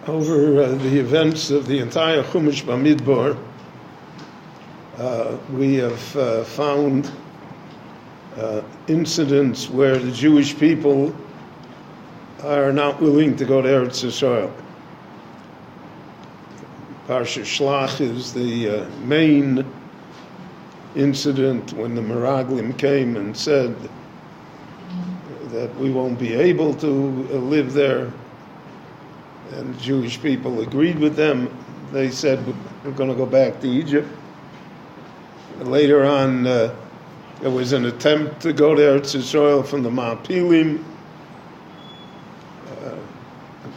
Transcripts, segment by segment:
over the events of the entire Chumash Bamidbar, we have found incidents where the Jewish people are not willing to go to Eretz Yisrael. Parsha Shlach is the main incident when the Meraglim came and said that we won't be able to live there. And the Jewish people agreed with them. They said, we're going to go back to Egypt. Later on, there was an attempt to go to Eretz Yisrael from the Ma'apilim.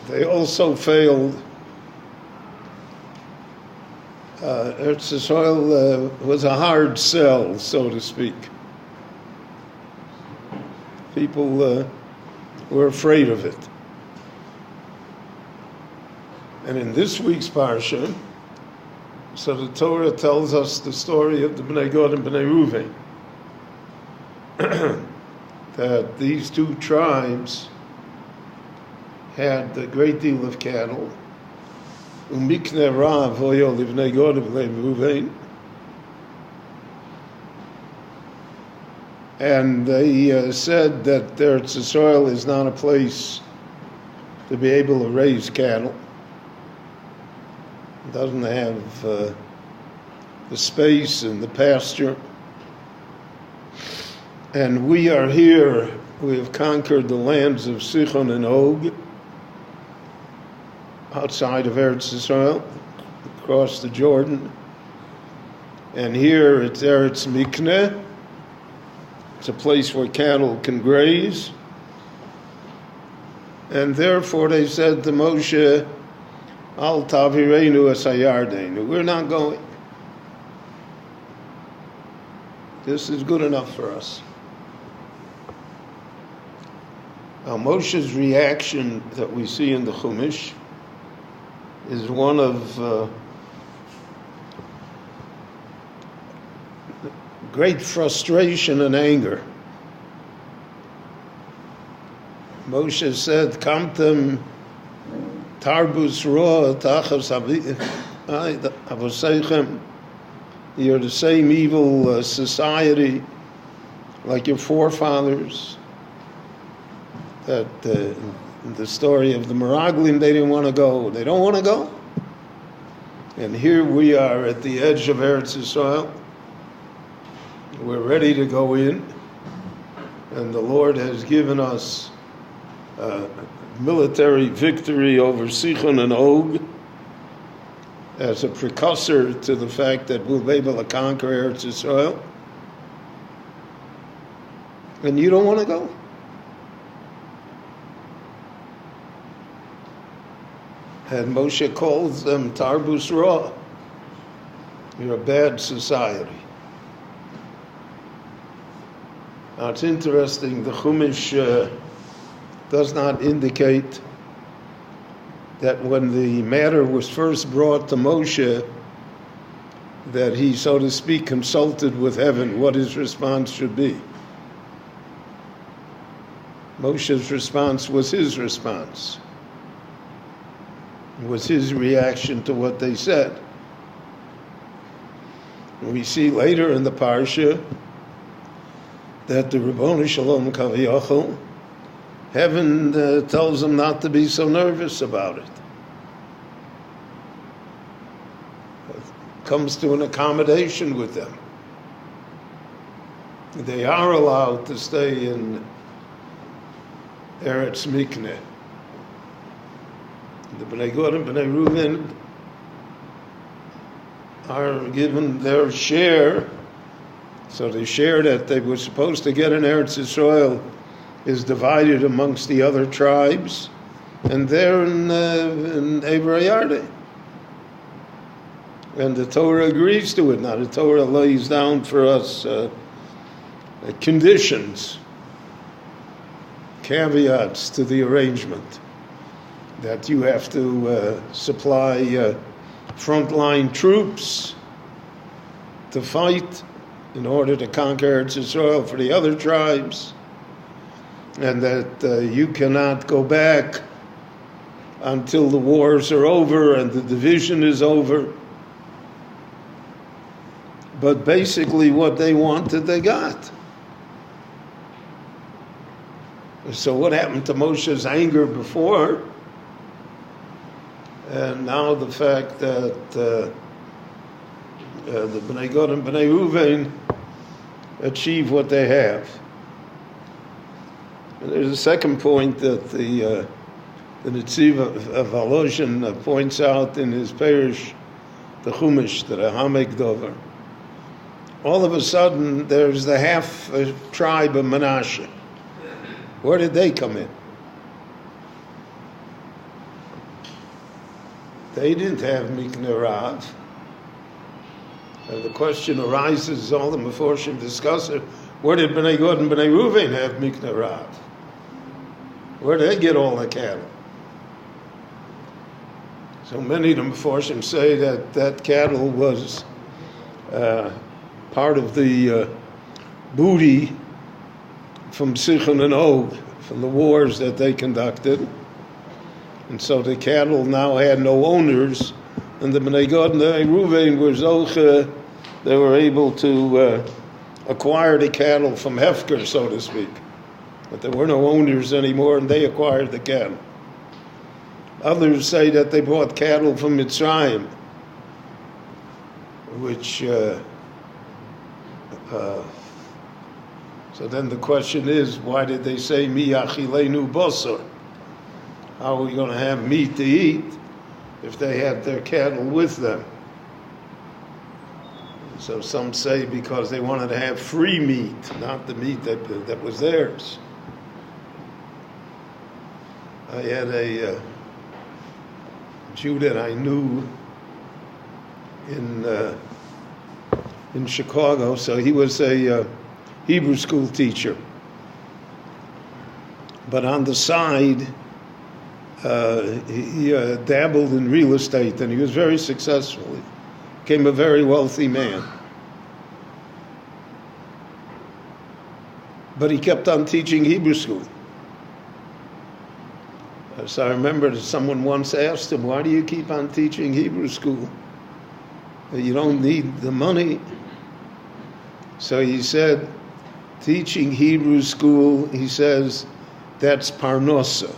They also failed. Eretz Yisrael was a hard sell, so to speak. People were afraid of it. And in this week's parsha, so the Torah tells us the story of the Bnei Gad and Bnei Reuven, that these two tribes had a great deal of cattle. Umikne Rav hoyo livnei Gad v'lei Reuven, and they said that Eretz Yisrael is not a place to be able to raise cattle. It doesn't have the space and the pasture. And we are here, we have conquered the lands of Sichon and Og, outside of Eretz Yisrael, across the Jordan. And here it's Eretz Mikneh. It's a place where cattle can graze. And therefore they said to Moshe, Al tavirenu es hayardeinu. We're not going. This is good enough for us. Now Moshe's reaction that we see in the Chumash is one of great frustration and anger. Moshe said, Kamtem tarbus roa tachas avosechem. You're the same evil society like your forefathers. That in the story of the Meraglim, they didn't want to go. They don't want to go. And here we are at the edge of Eretz Yisrael. We're ready to go in. And the Lord has given us military victory over Sichon and Og as a precursor to the fact that we'll be able to conquer Eretz Yisrael. And you don't want to go. And Moshe calls them Tarbus Ra. You're a bad society. Now it's interesting, the Chumash does not indicate that when the matter was first brought to Moshe, that he, so to speak, consulted with heaven what his response should be. Moshe's response was his response. It was his reaction to what they said. And we see later in the parsha that the Ribono Shalom Kaviyachol, heaven tells them not to be so nervous about it. It comes to an accommodation with them. They are allowed to stay in Eretz Mikneh. The Bnei Gad and Bnei Reuven are given their share. So the share that they were supposed to get in Eretz Yisrael is divided amongst the other tribes, and they're in Ever Yarden. And the Torah agrees to it. Now the Torah lays down for us conditions, caveats to the arrangement, that you have to supply frontline troops to fight in order to conquer Eretz Yisrael for the other tribes, and that you cannot go back until the wars are over and the division is over. But basically what they wanted, they got. So what happened to Moshe's anger before? And now the fact that the Bnei Gad and Bnei Reuven achieve what they have. And there's a second point that the Netziv of Volozhin points out in his parish, the Chumash, the Hamek Dover. All of a sudden, there's the half tribe of Menashe. Where did they come in? They didn't have Mikneh Rav. And the question arises, all the Meforshim discuss it, where did Bnei Gad and Bnei Reuven have Mikneh Rav? Where did they get all the cattle? So many of the Meforshim say that that cattle was part of the booty from Sichon and Og, from the wars that they conducted. And so the cattle now had no owners, and the Bnei Gad and the Reuven were zoche, they were able to acquire the cattle from Hefker, so to speak. But there were no owners anymore, and they acquired the cattle. Others say that they bought cattle from Mitzrayim, which so then the question is, why did they say Mi achilenu basar? How are we going to have meat to eat if they had their cattle with them? So some say because they wanted to have free meat, not the meat that was theirs. I had a Jew that I knew in Chicago, so he was a Hebrew school teacher. But on the side, he dabbled in real estate, and he was very successful. He became a very wealthy man. But he kept on teaching Hebrew school. So I remember that someone once asked him, why do you keep on teaching Hebrew school? You don't need the money. So he said, teaching Hebrew school, he says, that's parnosa.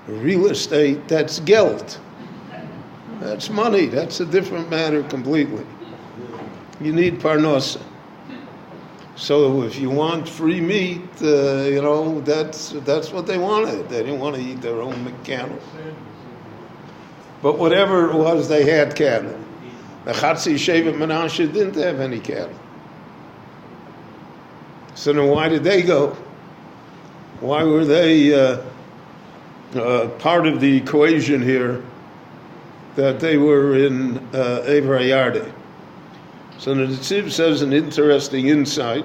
Real estate, that's geld. That's money. That's a different matter completely. You need parnosa. So if you want free meat, that's what they wanted. They didn't want to eat their own cattle. But whatever it was, they had cattle. The Chatzi Shevet Menashe didn't have any cattle. So then why did they go? Why were they part of the equation here that they were in Eivra Yardeh? So the Netziv says an interesting insight.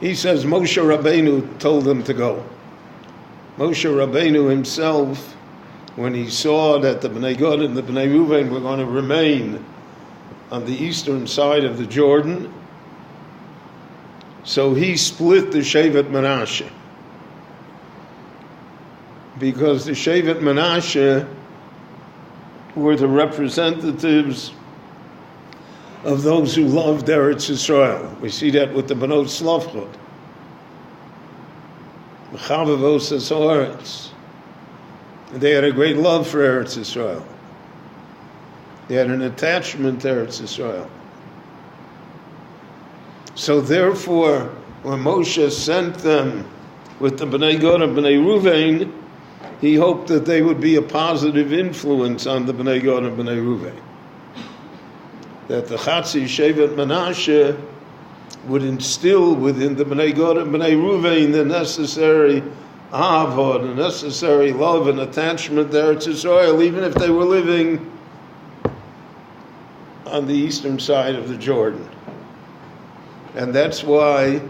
He says Moshe Rabbeinu told them to go. Moshe Rabbeinu himself, when he saw that the Bnei Gad and the Bnei Reuven were going to remain on the eastern side of the Jordan, so he split the Shevet Menashe. Because the Shevet Menashe were the representatives of those who loved Eretz Yisrael. We see that with the Benot Slavchot. Chavavos Eretz. They had a great love for Eretz Yisrael. They had an attachment to Eretz Yisrael. So therefore, when Moshe sent them with the Bnei Gad and Bnei Reuven, he hoped that they would be a positive influence on the Bnei Gad and Bnei Reuven. That the Chatzi Shevet Menashe would instill within the Bnei Gad and Bnei Reuven the necessary avod, the necessary love and attachment to Eretz Yisrael, even if they were living on the eastern side of the Jordan. And that's why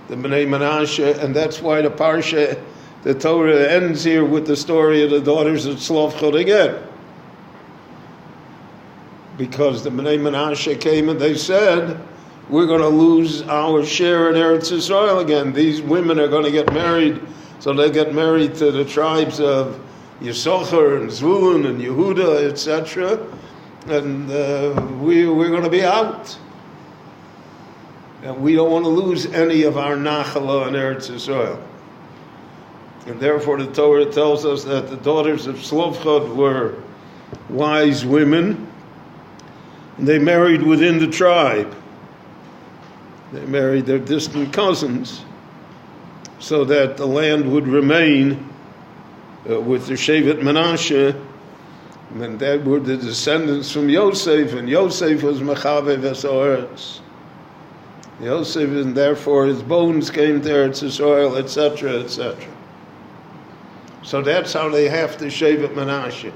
the Bnei Menashe, and that's why the Parsha, the Torah ends here with the story of the daughters of Tzlofchot again. Because the Bnei Menashe came and they said, we're going to lose our share in Eretz Yisrael again. These women are going to get married So they get married to the tribes of Yisachar and Zvulun and Yehuda, etc. And we're going to be out. And we don't want to lose any of our Nachala in Eretz Yisrael. And therefore the Torah tells us that the daughters of Tzlofchad were wise women. And they married within the tribe. They married their distant cousins so that the land would remain with the Shevet Menashe. And that were the descendants from Yosef, and Yosef was Mechaveh V'Soretz. Yosef, and therefore his bones came to Eretz Yisrael, etc., etc. So that's how they have to Shevet Menashe.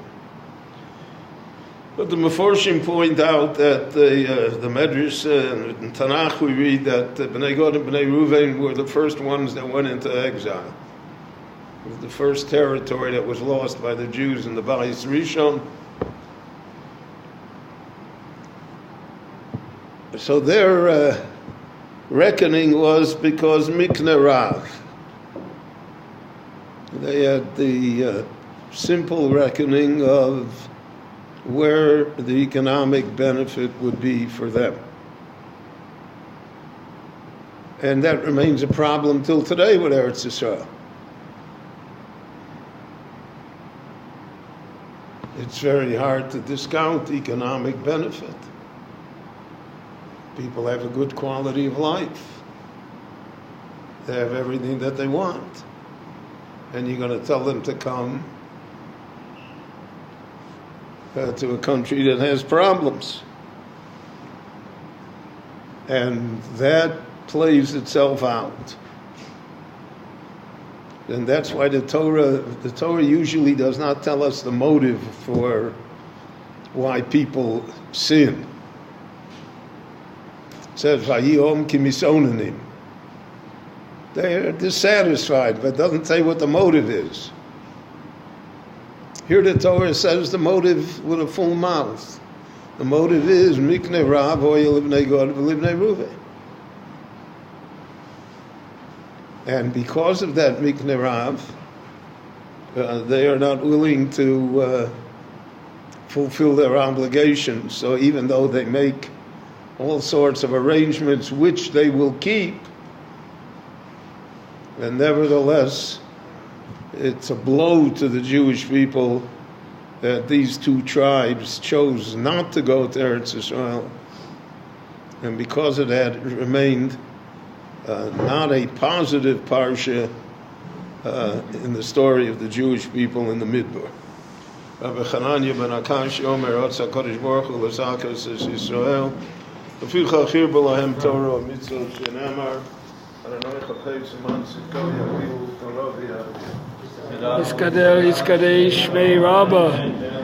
But the Meforshim point out that the Medrash in Tanakh we read that Bnei Gad and Bnei Reuven were the first ones that went into exile. It was the first territory that was lost by the Jews in the Bayis Rishon. So their reckoning was because Mikne Rav. They had the simple reckoning of where the economic benefit would be for them. And that remains a problem till today with Eretz Yisrael. It's very hard to discount economic benefit. People have a good quality of life. They have everything that they want. And you're going to tell them to come to a country that has problems. And that plays itself out. And that's why the Torah usually does not tell us the motive for why people sin. It says, Vayihom ki misonanim. They're dissatisfied, but doesn't say what the motive is. Here the Torah says the motive with a full mouth. The motive is Mikne Rav Hoya Livnei Gad V'Livnei Reuven. And because of that Mikne Rav, they are not willing to fulfill their obligations. So even though they make all sorts of arrangements which they will keep, and nevertheless, it's a blow to the Jewish people that these two tribes chose not to go to Eretz Yisrael. And because of that, it remained not a positive parsha in the story of the Jewish people in the Midbar. Rabbi Chananya ben Akash Omer Otza Kodesh Baruch Hu L'Zakas Es Yisrael V'ficha Chir B'lahem Torah Mitzvot Shenamar Adonai Chapei Siman Sikol Yavihu Torah V'Yavim Iskader Iskadei Shmei Rabbah